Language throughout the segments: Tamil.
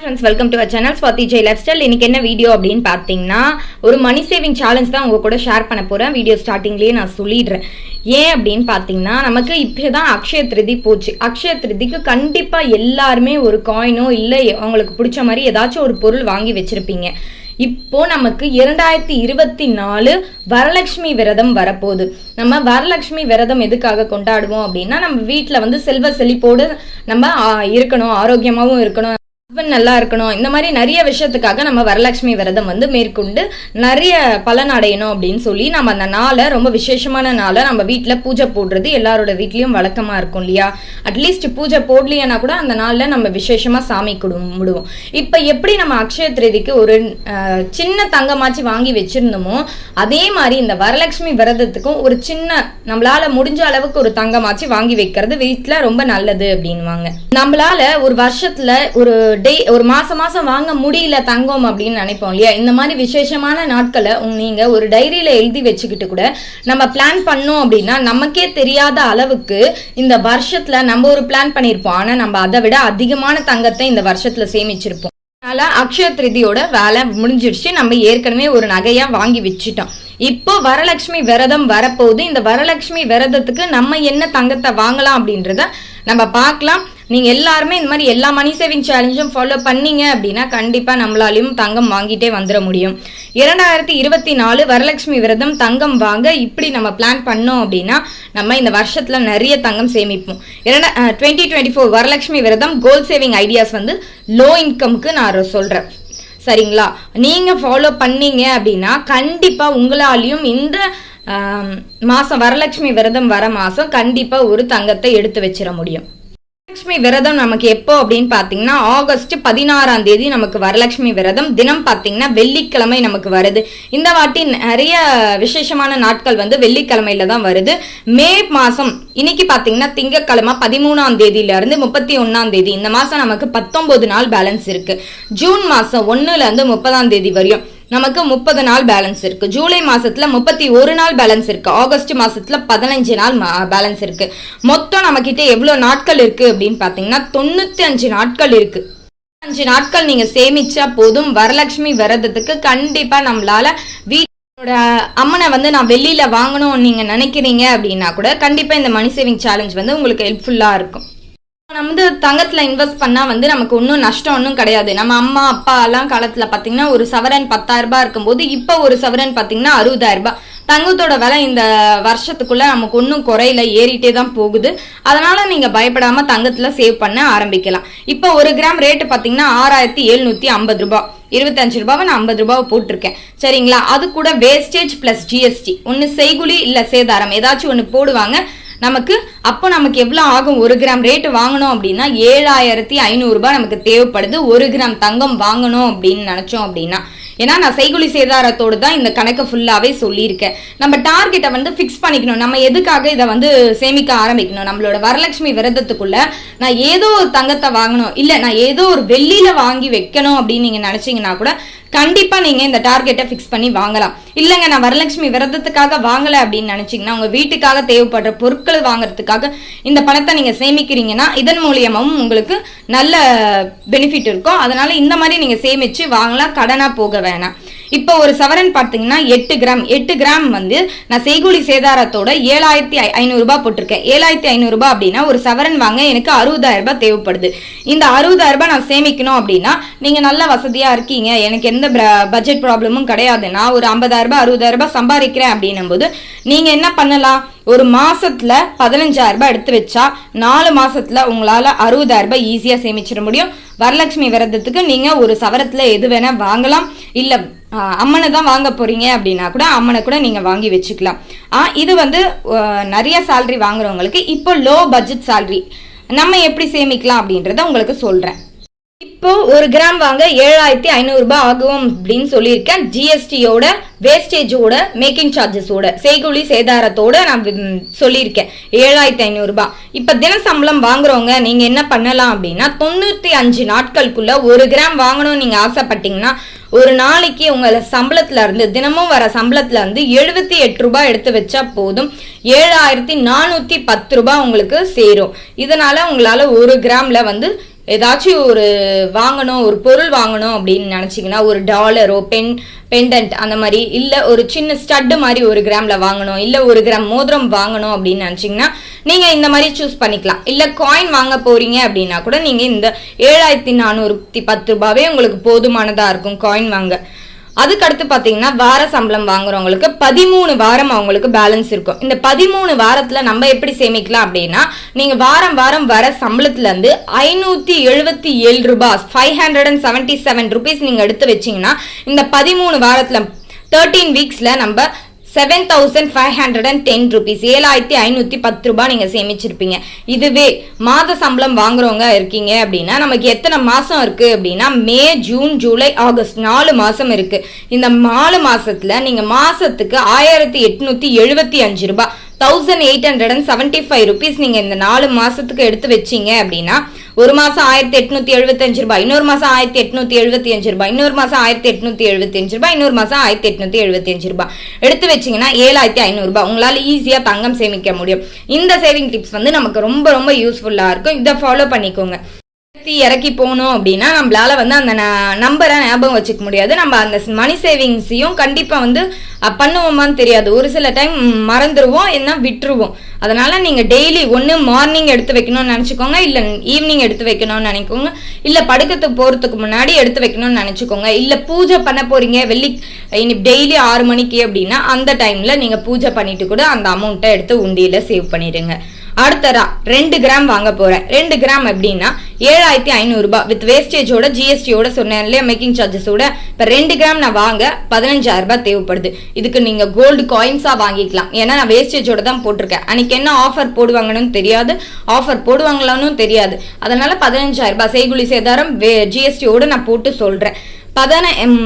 Friends, welcome to our channel Swathi Jai life style. இன்னைக்கு என்ன வீடியோ அப்படின்னு பார்த்தீங்கன்னா, ஒரு மணி சேவிங் சேலஞ்ச் தான் உங்க கூட ஷேர் பண்ண போறேன். வீடியோ ஸ்டார்டிங்லேயே நான் சொல்லிடுறேன். ஏன் அப்படின்னு பார்த்தீங்கன்னா, நமக்கு இப்போதான் அக்ஷய திருதி போச்சு. அக்ஷய திருதிக்கு கண்டிப்பாக எல்லாருமே ஒரு காயினோ இல்லை அவங்களுக்கு பிடிச்ச மாதிரி ஏதாச்சும் ஒரு பொருள் வாங்கி வச்சிருப்பீங்க. இப்போ நமக்கு 2024 வரலட்சுமி விரதம் வரப்போகுது. நம்ம வரலட்சுமி விரதம் எதுக்காக கொண்டாடுவோம் அப்படின்னா, நம்ம வீட்டில் வந்து செல்வ செழிப்போடு நம்ம இருக்கணும், ஆரோக்கியமாகவும் இருக்கணும், நல்லா இருக்கணும், இந்த மாதிரி நிறைய விஷயத்துக்காக நம்ம வரலட்சுமி விரதம் வந்து மேற்கொண்டு நிறைய பலன் அடையணும் அப்படின்னு சொல்லி நம்ம அந்த நாளை, ரொம்ப விசேஷமான நாளை நம்ம வீட்டில் பூஜை போடுறது எல்லாரோட வீட்லேயும் வழக்கமாக இருக்கும் இல்லையா? அட்லீஸ்ட் பூஜை போடலையானா கூட அந்த நாளில் நம்ம விசேஷமாக சாமி கும்பிடுவோம். இப்போ எப்படி நம்ம அக்ஷய திருதிக்கு ஒரு சின்ன தங்கமாச்சு வாங்கி வச்சிருந்தோமோ, அதே மாதிரி இந்த வரலட்சுமி விரதத்துக்கும் ஒரு சின்ன நம்மளால முடிஞ்ச அளவுக்கு ஒரு தங்கமாச்சு வாங்கி வைக்கிறது வீட்டில் ரொம்ப நல்லது அப்படின்வாங்க. நம்மளால ஒரு வருஷத்துல ஒரு மாசம் வாங்க முடியல தங்கம் அப்படின்னு நினைப்போம் இல்லையா? இந்த மாதிரி விசேஷமான நாட்களை நீங்க ஒரு டைரியில எழுதி வச்சுக்கிட்டு கூட நம்ம பிளான் பண்ணோம் அப்படின்னா, நமக்கே தெரியாத அளவுக்கு இந்த வருஷத்துல நம்ம ஒரு பிளான் பண்ணியிருப்போம். ஆனா நம்ம அதை விட அதிகமான தங்கத்தை இந்த வருஷத்துல சேமிச்சிருப்போம். அதனால அக்ஷய திருதியோட வேலை முடிஞ்சிடுச்சு. நம்ம ஏற்கனவே ஒரு நகையா வாங்கி வச்சுட்டோம். இப்போ வரலட்சுமி விரதம் வரப்போகுது. இந்த வரலட்சுமி விரதத்துக்கு நம்ம என்ன தங்கத்தை வாங்கலாம் அப்படின்றத நம்ம பார்க்கலாம். நீங்க எல்லாருமே இந்த மாதிரி எல்லா மணி சேவிங் சேலஞ்சும் ஃபாலோ பண்ணீங்க அப்படின்னா கண்டிப்பா நம்மளாலையும் தங்கம் வாங்கிட்டே வந்துட முடியும். 2024 வரலட்சுமி விரதம் தங்கம் வாங்க இப்படி நம்ம பிளான் பண்ணோம் அப்படின்னா நம்ம இந்த வருஷத்துல நிறைய தங்கம் சேமிப்போம். 2024 வரலட்சுமி விரதம் கோல் சேவிங் ஐடியாஸ் வந்து லோ இன்கம்க்கு நான் சொல்றேன். சரிங்களா? நீங்க ஃபாலோ பண்ணீங்க அப்படின்னா கண்டிப்பா உங்களாலையும் இந்த மாசம் வரலட்சுமி விரதம் வர மாசம் கண்டிப்பா ஒரு தங்கத்தை எடுத்து வச்சிட முடியும். வரலட்சுமி விரதம் நமக்கு எப்போ அப்படின்னு பாத்தீங்கன்னா, ஆகஸ்ட் 16ஆம் தேதி நமக்கு வரலட்சுமி விரதம். தினம் பாத்தீங்கன்னா வெள்ளிக்கிழமை நமக்கு வருது. இந்த வாட்டி நிறைய விசேஷமான நாட்கள் வந்து வெள்ளிக்கிழமையில தான் வருது. மே மாசம் இன்னைக்கு பாத்தீங்கன்னா திங்கக்கிழமை 13ஆம் தேதியில இருந்து 31ஆம் தேதி, இந்த மாசம் நமக்கு 19 நாள் பேலன்ஸ் இருக்கு. ஜூன் மாசம் 1ல இருந்து 30ஆம் தேதி வரையும் நமக்கு 30 நாள் பேலன்ஸ் இருக்கு. ஜூலை மாசத்துல 31 நாள் பேலன்ஸ் இருக்கு. ஆகஸ்ட் மாசத்துல 15 நாள் பேலன்ஸ் இருக்கு. மொத்தம் நம்ம கிட்ட எவ்வளவு நாட்கள் இருக்கு அப்படின்னு பாத்தீங்கன்னா 95 நாட்கள் இருக்கு. 5 நாட்கள் நீங்க சேமிச்சா போதும். வரலட்சுமி விரதத்துக்கு கண்டிப்பா நம்மளால வீட்டோட அம்மனை வந்து நான் வெளியில வாங்கணும் நீங்க நினைக்கிறீங்க அப்படின்னா கூட கண்டிப்பா இந்த மணி சேவிங் சேலஞ்ச் வந்து உங்களுக்கு ஹெல்ப்ஃபுல்லா இருக்கும். நம்ம வந்து தங்கத்துல இன்வெஸ்ட் பண்ணா வந்து நமக்கு ஒன்றும் நஷ்டம் ஒன்றும் கிடையாது. நம்ம அம்மா அப்பா எல்லாம் காலத்துல பாத்தீங்கன்னா ஒரு சவரன் 10,000 ரூபாய் இருக்கும்போது இப்போ ஒரு சவரன் பாத்தீங்கன்னா 60,000 ரூபாய். தங்கத்தோட விலை இந்த வருஷத்துக்குள்ள நமக்கு ஒன்றும் குறையில, ஏறிட்டே தான் போகுது. அதனால நீங்க பயப்படாம தங்கத்துல சேவ் பண்ண ஆரம்பிக்கலாம். இப்போ 1 கிராம் ரேட்டு பாத்தீங்கன்னா 6,750 ரூபாய். 25 ரூபாவை நான் 50 ரூபாவை போட்டிருக்கேன். சரிங்களா? அது கூட வேஸ்டேஜ் பிளஸ் ஜிஎஸ்டி, ஒன்னு செய்குலி இல்ல சேதாரம் ஏதாச்சும் ஒன்று போடுவாங்க நமக்கு. அப்போ நமக்கு எவ்வளவு ஆகும்? 1 கிராம் ரேட்டு வாங்கணும் அப்படின்னா 7,500 ரூபாய் நமக்கு தேவைப்படுது. 1 கிராம் தங்கம் வாங்கணும் அப்படின்னு நினைச்சோம் அப்படின்னா. ஏன்னா நான் செய்குலி சேதாரத்தோடு தான் இந்த கணக்கு ஃபுல்லாவே சொல்லியிருக்கேன். நம்ம டார்கெட்டை வந்து ஃபிக்ஸ் பண்ணிக்கணும். நம்ம எதுக்காக இதை வந்து சேமிக்க ஆரம்பிக்கணும்? நம்மளோட வரலட்சுமி விரதத்துக்குள்ள நான் ஏதோ ஒரு தங்கத்தை வாங்கணும், இல்ல நான் ஏதோ ஒரு வெள்ளியில வாங்கி வைக்கணும் அப்படின்னு நீங்க நினைச்சீங்கன்னா கூட கண்டிப்பா நீங்க இந்த டார்கெட்டை ஃபிக்ஸ் பண்ணி வாங்கலாம். இல்லைங்க நான் வரலட்சுமி விரதத்துக்காக வாங்கல அப்படின்னு நினைச்சீங்கன்னா, உங்க வீட்டுக்காக தேவைப்படுற பொருட்கள் வாங்குறதுக்காக இந்த பணத்தை நீங்க சேமிக்கிறீங்கன்னா இதன் மூலியமாவும் உங்களுக்கு நல்ல பெனிஃபிட் இருக்கும். அதனால இந்த மாதிரி நீங்க சேமிச்சு வாங்கலாம், கடனா போக வேணாம். இப்போ ஒரு சவரன் பார்த்தீங்கன்னா 8 கிராம் வந்து நான் செய்கூலி சேதாரத்தோட 7,500 ரூபாய் போட்டிருக்கேன். 7,500 ரூபாய் அப்படின்னா ஒரு சவரன் வாங்க எனக்கு 60,000 ரூபாய் தேவைப்படுது. இந்த 60,000 ரூபாய் நான் சேமிக்கணும் அப்படின்னா நீங்க நல்ல வசதியா இருக்கீங்க, எனக்கு எந்த பட்ஜெட் ப்ராப்ளமும் கிடையாது, நான் ஒரு 50,000 ரூபாய் 60,000 ரூபாய் சம்பாதிக்கிறேன் அப்படின்னும் போது நீங்க என்ன பண்ணலாம்? ஒரு மாசத்துல 15,000 ரூபாய் எடுத்து வச்சா 4 மாசத்துல உங்களால 60,000 ரூபாய் ஈஸியா சேமிச்சிட முடியும். வரலட்சுமி விரதத்துக்கு நீங்க ஒரு சவரத்துல எது வேணா வாங்கலாம். இல்ல அம்மனை தான் வாங்க போறீங்க அப்படின்னா கூட அம்மனை கூட நீங்க வாங்கி வச்சுக்கலாம். இது வந்து நிறைய சேலரி வாங்குறவங்களுக்கு. இப்போ லோ பட்ஜெட் சேலரி நம்ம எப்படி சேமிக்கலாம் அப்படின்றத உங்களுக்கு சொல்றேன். இப்போ 1 கிராம் வாங்க 7,500 ரூபாய் ஆகும் அப்படின்னு சொல்லியிருக்கேன். ஜிஎஸ்டியோட, வேஸ்டேஜோட, மேக்கிங் சார்ஜஸோட, செய்கூலி சேதாரத்தோட நான் சொல்லியிருக்கேன் 7,500 ரூபாய். இப்ப தின சம்பளம் வாங்குறவங்க நீங்க என்ன பண்ணலாம் அப்படின்னா 95 நாட்களுக்குள்ள 1 கிராம் வாங்கணும் நீங்க ஆசைப்பட்டீங்கன்னா ஒரு நாளைக்கு உங்க சம்பளத்துல இருந்து, தினமும் வர சம்பளத்துல இருந்து 78 ரூபாய் எடுத்து வச்சா போதும். 7,410 ரூபாய் உங்களுக்கு சேரும். இதனால உங்களால 1 கிராம்ல வந்து ஏதாச்சும் ஒரு வாங்கணும், ஒரு பொருள் வாங்கணும் அப்படின்னு நினைச்சீங்கன்னா, ஒரு டாலரோ பெண்டன்ட் அந்த மாதிரி, இல்ல ஒரு சின்ன ஸ்டட்டு மாதிரி 1 கிராம்ல வாங்கணும், இல்ல 1 கிராம் மோதிரம் வாங்கணும் அப்படின்னு நினைச்சீங்கன்னா நீங்க இந்த மாதிரி சூஸ் பண்ணிக்கலாம். இல்ல காயின் வாங்க போறீங்க அப்படின்னா கூட நீங்க இந்த 7410 ரூபாவே உங்களுக்கு போதுமானதா இருக்கும் காயின் வாங்க. அதுக்கடுத்து பாத்தீங்கன்னா வார சம்பளம் வாங்குறவங்களுக்கு 13 வாரம் அவங்களுக்கு பேலன்ஸ் இருக்கும். இந்த 13 வாரத்துல நம்ம எப்படி சேமிக்கலாம் அப்படின்னா, நீங்க வாரம் வாரம் வர சம்பளத்துல இருந்து 577 ரூபாய் 577 ருபீஸ் நீங்க எடுத்து வச்சீங்கன்னா இந்த 13 வாரத்துல 13 வீக்ஸ்ல நம்ம 7510 rupees 7510 ரூபாய் நீங்க சேமிச்சிருப்பீங்க. இதுவே மாத சம்பளம் வாங்குறவங்க இருக்கீங்க அப்படின்னா நமக்கு எத்தனை மாசம் இருக்கு அப்படின்னா, மே, ஜூன், ஜூலை, ஆகஸ்ட் 4 மாசம் இருக்கு. இந்த 4 மாசத்துல நீங்க மாசத்துக்கு 1875 ரூபாய் 1875 rupees நீங்க இந்த 4 மாசத்துக்கு எடுத்து வச்சீங்க அப்படின்னா, ஒரு மாசம் 1875 ரூபாய், இன்னொரு மாசம் 1875 ரூபாய், இன்னொரு மாசம் 1875 ரூபாய், இன்னொரு மாசம் 1875 ரூபாய் எடுத்து வச்சீங்கன்னா 7500 ரூபாய் உங்களால ஈஸியா தங்கம் சேமிக்க முடியும். இந்த சேவிங் டிப்ஸ் வந்து நமக்கு ரொம்ப ரொம்ப யூஸ்ஃபுல்லா இருக்கும். இதை ஃபாலோ பண்ணிக்கோங்க. இறக்கி போகணும் அப்படின்னா நம்மளால வந்து அந்த நம்பரை ஞாபகம் வச்சுக்க முடியாது. நம்ம அந்த மணி சேவிங்ஸையும் கண்டிப்பா வந்து பண்ணுவோமான்னு தெரியாது. ஒரு சில டைம் மறந்துடுவோம், என்ன விட்டுருவோம். அதனால நீங்க டெய்லி ஒன்று மார்னிங் எடுத்து வைக்கணும்னு நினைச்சுக்கோங்க, இல்ல ஈவினிங் எடுத்து வைக்கணும்னு நினைக்கோங்க, இல்ல படுக்கத்துக்கு போறதுக்கு முன்னாடி எடுத்து வைக்கணும்னு நினைச்சுக்கோங்க. இல்ல பூஜை பண்ண போறீங்க டெய்லி 6 மணிக்கு அப்படின்னா அந்த டைம்ல நீங்க பூஜை பண்ணிட்டு கூட அந்த அமௌண்ட்டை எடுத்து உண்டியில சேவ் பண்ணிடுங்க. அடுத்ததா 2 கிராம் வாங்க போறேன். 2 கிராம் எப்படின்னா 7500 ரூபாய் வித் வேஸ்டேஜோட ஜிஎஸ்டியோட சொன்னேன் இல்லையா, மேக்கிங் சார்ஜஸோட. இப்ப 2 கிராம் நான் வாங்க 15000 ரூபாய் தேவைப்படுது. இதுக்கு நீங்க கோல்டு காயின்ஸா வாங்கிக்கலாம். ஏன்னா நான் வேஸ்டேஜோட தான் போட்டிருக்கேன். அன்னைக்கு என்ன ஆஃபர் போடுவாங்கன்னு தெரியாது, ஆஃபர் போடுவாங்களான்னு தெரியாது. அதனால 15000 ரூபாய் செய்குலி சேதாரம் ஜிஎஸ்டியோட நான் போட்டு சொல்றேன்.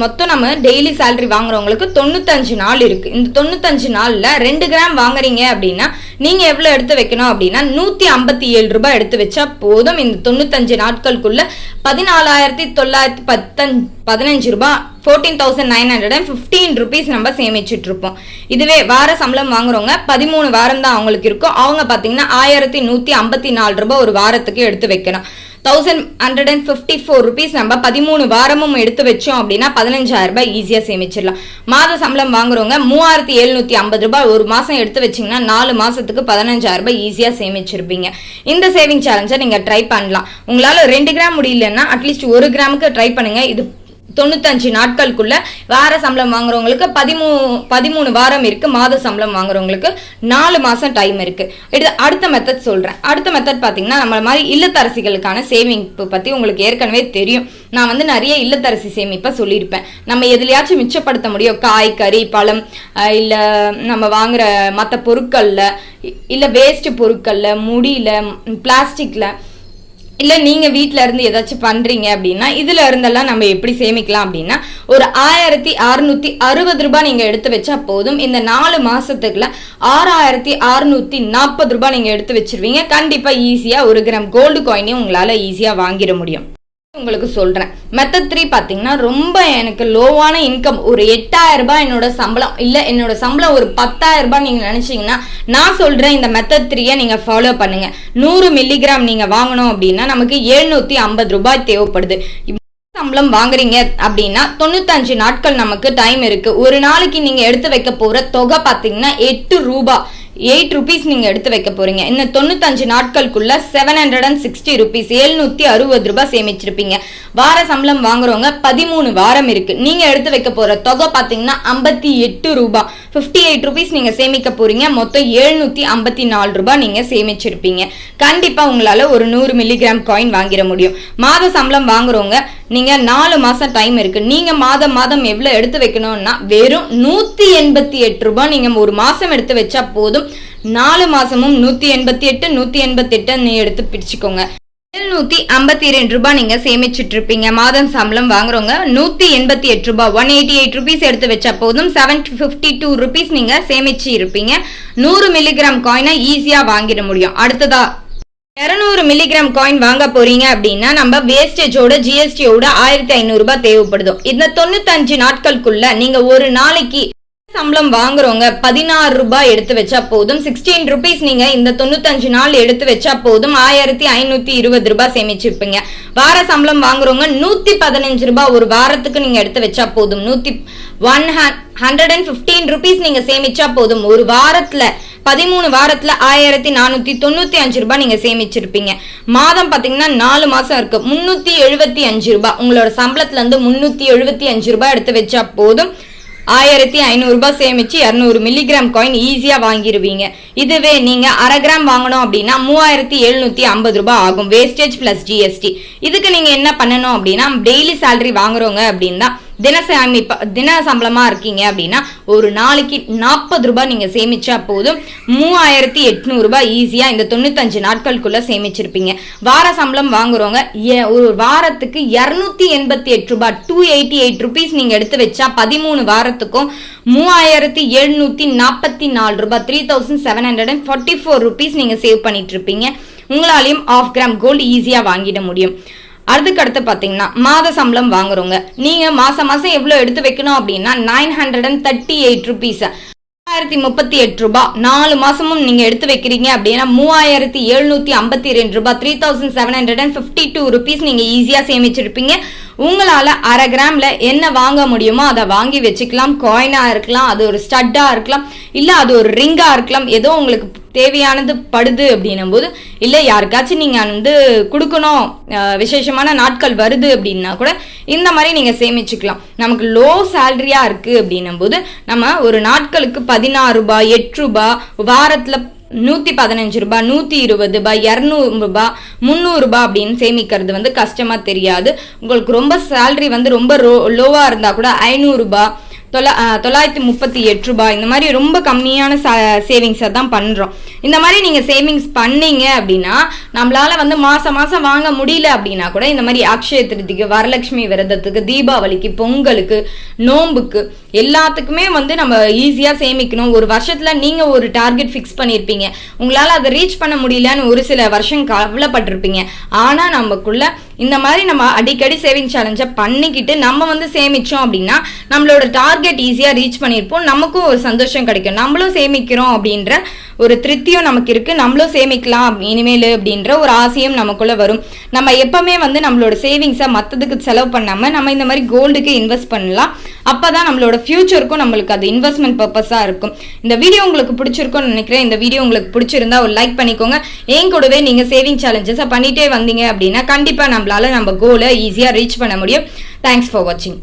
மொத்தம் நம்ம டெய்லி சேலரி வாங்குறவங்களுக்கு 95 நாள் இருக்கு. இந்த 95 நாள்ல 2 கிராம் வாங்குறீங்க அப்படின்னா நீங்க எவ்வளவு எடுத்து வைக்கணும் அப்படின்னா 157 ரூபாய் எடுத்து வச்சா போதும். இந்த 95 நாட்களுக்குள்ள 14915 ரூபாய் 14,915 rupees நம்ம சேமிச்சுட்டு இருப்போம். இதுவே வார சம்பளம் வாங்குறவங்க 13 வாரம் தான் அவங்களுக்கு இருக்கும். அவங்க பாத்தீங்கன்னா 1154 ரூபாய் ஒரு வாரத்துக்கு எடுத்து வைக்கணும். 1154 rupees நம்ம 13 வாரமும் எடுத்து வச்சோம் அப்படின்னா 15000 ரூபாய் ஈஸியா சேமிச்சிடலாம். மாத சம்பளம் வாங்குறவங்க 3750 ரூபாய் ஒரு மாசம் எடுத்து வச்சீங்கன்னா 4 மாசத்துக்கு 15000 ரூபாய் ஈஸியா சேமிச்சிருப்பீங்க. இந்த சேவிங் சேலஞ்சை நீங்க ட்ரை பண்ணலாம். உங்களால 2 கிராம் முடியலன்னா அட்லீஸ்ட் 1 கிராமுக்கு ட்ரை பண்ணுங்க. இது 95 நாட்களுக்குள்ள வார சம்பளம் வாங்குறவங்களுக்கு 13 வாரம் இருக்கு. மாத சம்பளம் வாங்குறவங்களுக்கு 4 மாசம் டைம் இருக்கு. அடுத்த மெத்தட் சொல்றேன். அடுத்த மெத்தட் பாத்தீங்கன்னா நம்ம மாதிரி இல்லத்தரசிகளுக்கான சேமிப்பு பத்தி உங்களுக்கு ஏற்கனவே தெரியும். நான் வந்து நிறைய இல்லத்தரசி சேமிப்பை சொல்லியிருப்பேன். நம்ம எதுலையாச்சும் மிச்சப்படுத்த முடியும், காய், கறி, பழம், இல்ல நம்ம வாங்குற மற்ற பொருட்கள்ல, இல்ல வேஸ்ட் பொருட்கள்ல, முடியில, பிளாஸ்டிக்ல, இல்ல நீங்க வீட்ல இருந்து ஏதாச்சும் பண்றீங்க அப்படின்னா இதுல இருந்தெல்லாம் நம்ம எப்படி சேமிக்கலாம் அப்படின்னா, ஒரு 1660 ரூபாய் நீங்க எடுத்து வச்சா போதும். இந்த 4 மாசத்துக்குள்ள 6640 ரூபாய் நீங்க எடுத்து வச்சிருவீங்க. கண்டிப்பா ஈஸியா 1 கிராம் கோல்டு காயினையும் உங்களால ஈஸியா வாங்கிட முடியும். உங்களுக்கு சொல்றேன். மெத்தட் 3 பாத்தீங்கன்னா ரொம்ப எனக்கு லோவான இன்கம், ஒரு 8000 ரூபாய் என்னோட சம்பளம், இல்ல என்னோட சம்பளம் ஒரு 10000 ரூபாய் நீங்க நினைச்சீங்கன்னா நான் சொல்றேன் இந்த மெத்தட் 3 நீங்க ஃபாலோ பண்ணுங்க. 100 மில்லிகிராம் நீங்க வாங்கணும் அப்படின்னா நமக்கு 750 ரூபாய் தேவைப்படுது. சம்பளம் வாங்குறீங்க அப்படின்னா 95 நாட்கள் நமக்கு டைம் இருக்கு. ஒரு நாளைக்கு நீங்க எடுத்து வைக்க போற தொகை பாத்தீங்கன்னா 8 ரூபாய் 8 rupees நீங்க எடுத்து வைக்க போறீங்க. இன்னும் 95 நாட்களுக்குள்ள 760 rupees 760 ரூபாய் சேமிச்சிருப்பீங்க. வார சம்பளம் வாங்குறவங்க 13 வாரம் இருக்கு. நீங்க எடுத்து வைக்க போற தொகை பாத்தீங்கன்னா 58 ரூபாய் 58 rupees நீங்க சேமிக்க போறீங்க. மொத்தம் 754 ரூபாய் நீங்க சேமிச்சிருப்பீங்க. கண்டிப்பா உங்களால ஒரு 100 மில்லிகிராம் காயின் வாங்கிட முடியும். மாத சம்பளம் வாங்குறவங்க நீங்க 4 மாசம் டைம் இருக்கு. நீங்க மாதம் எவ்வளவு எடுத்து வைக்கணும்னா வெறும் 188 ரூபாய் நீங்க ஒரு மாசம் எடுத்து வச்சா போதும். 4 மாசமும் 188 நீ எடுத்து பிடிச்சுக்கோங்க. 752 ரூபாய் நீங்க சேமிச்சுட்டு இருப்பீங்க. மாதம் சம்பளம் வாங்குறவங்க 188 ரூபாய் 188 rupees எடுத்து வச்சா போதும். 752 rupees நீங்க சேமிச்சு இருப்பீங்க. 100 மில்லிகிராம் காயினை ஈஸியா வாங்கிட முடியும். அடுத்ததா 200 மில்லிகிராம் காயின் வாங்க போறீங்க அப்படின்னா நம்ம வேஸ்டேஜோட ஜிஎஸ்டியோட 1500 ரூபாய் தேவைப்படுதும். இந்த 95 நாட்களுக்குள்ள நீங்க ஒரு நாளைக்கு சம்பளம் வாங்குறவங்க 16 ரூபாய் எடுத்து வச்சா போதும். 16 rupees நீங்க இந்த 95 நாள் எடுத்து வச்சா போதும் 1520 ரூபாய் சேமிச்சிருப்பீங்க. வார சம்பளம் வாங்குறவங்க 115 ரூபாய் ஒரு வாரத்துக்கு நீங்க எடுத்து வச்சா போதும். 115 rupees நீங்க சேமிச்சா போதும். ஒரு வாரத்துல 13 வாரத்துல 1495 ரூபாய் நீங்க சேமிச்சிருப்பீங்க. மாதம் பாத்தீங்கன்னா 4 மாசம் இருக்கு. 375 ரூபாய் உங்களோட சம்பளத்துல இருந்து 375 ரூபாய் எடுத்து வச்சா போதும். 1500 ரூபாய் சேமிச்சு 200 மில்லிகிராம் காயின் ஈஸியா வாங்கிருவீங்க. இதுவே நீங்க 1/2 கிராம் வாங்கணும் அப்படின்னா 3750 ரூபாய் ஆகும், வேஸ்டேஜ் பிளஸ் ஜிஎஸ்டி. இதுக்கு நீங்க என்ன பண்ணணும் அப்படின்னா, டெய்லி சேலரி வாங்குறவங்க அப்படின்னா தின சம்பளமா இருக்கீங்க அப்படின்னா ஒரு நாளைக்கு 40 ரூபாய் நீங்க சேமிச்சா போதும். 3800 ரூபாய் ஈஸியா இந்த 95 நாட்களுக்குள்ள சேமிச்சிருப்பீங்க. வார சம்பளம் வாங்குறவங்க ஒரு வாரத்துக்கு 288 ரூபாய் 288 rupees நீங்க எடுத்து வச்சா 13 வாரத்துக்கும் 3744 ரூபாய் 3744 rupees நீங்க சேவ் பண்ணிட்டு இருப்பீங்க. உங்களாலையும் 1/2 கிராம் கோல்டு ஈஸியா வாங்கிட முடியும். அதுக்கடுத்து பாத்தீங்கன்னா மாத சம்பளம் வாங்குறவங்க நீங்க மாசம் எவ்வளவு எடுத்து வைக்கணும் அப்படின்னா 938 rupees 1038 ரூபாய் 4 மாசமும் நீங்க எடுத்து வைக்கிறீங்க அப்படின்னா 3752 ரூபாய் 3752 rupees நீங்க ஈஸியா சேமிச்சிருப்பீங்க. உங்களால 1/2 கிராம்ல என்ன வாங்க முடியுமோ அதை வாங்கி வச்சுக்கலாம். காயினா இருக்கலாம், அது ஒரு ஸ்டட்டா இருக்கலாம், இல்ல அது ஒரு ரிங்கா இருக்கலாம். ஏதோ உங்களுக்கு தேவையானது படுது அப்படின்னும் போது, இல்ல யாருக்காச்சும் நீங்க கொடுக்கணும், விசேஷமான நாட்கள் வருது அப்படின்னா கூட இந்த மாதிரி நீங்க சேமிச்சுக்கலாம். நமக்கு லோ சேலரியா இருக்கு அப்படின்னும் போது நம்ம ஒரு நாட்களுக்கு 16 ரூபாய் 8 ரூபாய் வாரத்துல 115 ரூபாய் 120 ரூபாய் 200 ரூபாய் 300 ரூபாய் அப்படின்னு சேமிக்கிறது கஷ்டமா தெரியாது. உங்களுக்கு ரொம்ப சேலரி ரொம்ப லோவா இருந்தா கூட 500 ரூபாய் 938 ரூபாய் இந்த மாதிரி ரொம்ப கம்மியான சேவிங்ஸை தான் பண்றோம். இந்த மாதிரி நீங்க சேவிங்ஸ் பண்ணீங்க அப்படின்னா நம்மளால மாசம் வாங்க முடியல அப்படின்னா கூட இந்த மாதிரி அக்ஷய திருதிக்கு, வரலட்சுமி விரதத்துக்கு, தீபாவளிக்கு, பொங்கலுக்கு, நோம்புக்கு எல்லாத்துக்குமே நம்ம ஈஸியா சேமிக்கணும். ஒரு வருஷத்துல நீங்க ஒரு டார்கெட் ஃபிக்ஸ் பண்ணிருப்பீங்க, உங்களால அதை ரீச் பண்ண முடியலன்னு ஒரு சில வருஷம் கவலைப்பட்டிருப்பீங்க. ஆனா நமக்குள்ள இந்த மாதிரி நம்ம அடிக்கடி சேவிங் சேலஞ்சை பண்ணிக்கிட்டு நம்ம சேமிச்சோம் அப்படின்னா நம்மளோட டார்கெட் ஈஸியா ரீச் பண்ணிருப்போம். நமக்கும் ஒரு சந்தோஷம் கிடைக்கும். நம்மளும் சேமிக்கிறோம் அப்படின்ற ஒரு திருப்தியும் நமக்கு இருக்கு. நம்மளும் சேமிக்கலாம் இனிமேல் அப்படின்ற ஒரு ஆசையும் நமக்குள்ள வரும். நம்ம எப்பவுமே நம்மளோட சேவிங்ஸை மற்றதுக்கு செலவு பண்ணாம நம்ம இந்த மாதிரி கோல்டுக்கு இன்வெஸ்ட் பண்ணலாம். அப்பதான் நம்மளோட ஃபியூச்சருக்கும் நம்மளுக்கு அது இன்வெஸ்ட்மெண்ட் பர்பஸா இருக்கும். இந்த வீடியோ உங்களுக்கு பிடிச்சிருக்கும்னு நினைக்கிறேன். இந்த வீடியோ உங்களுக்கு பிடிச்சிருந்தா ஒரு லைக் பண்ணிக்கோங்க. ஏன் கூடவே நீங்க சேவிங் சேலஞ்சஸ் பண்ணிட்டே வந்தீங்க அப்படின்னா கண்டிப்பா நம்ம கோலை ஈஸியா ரீச் பண்ண முடியும். தேங்க்ஸ் ஃபார் வாட்சிங்.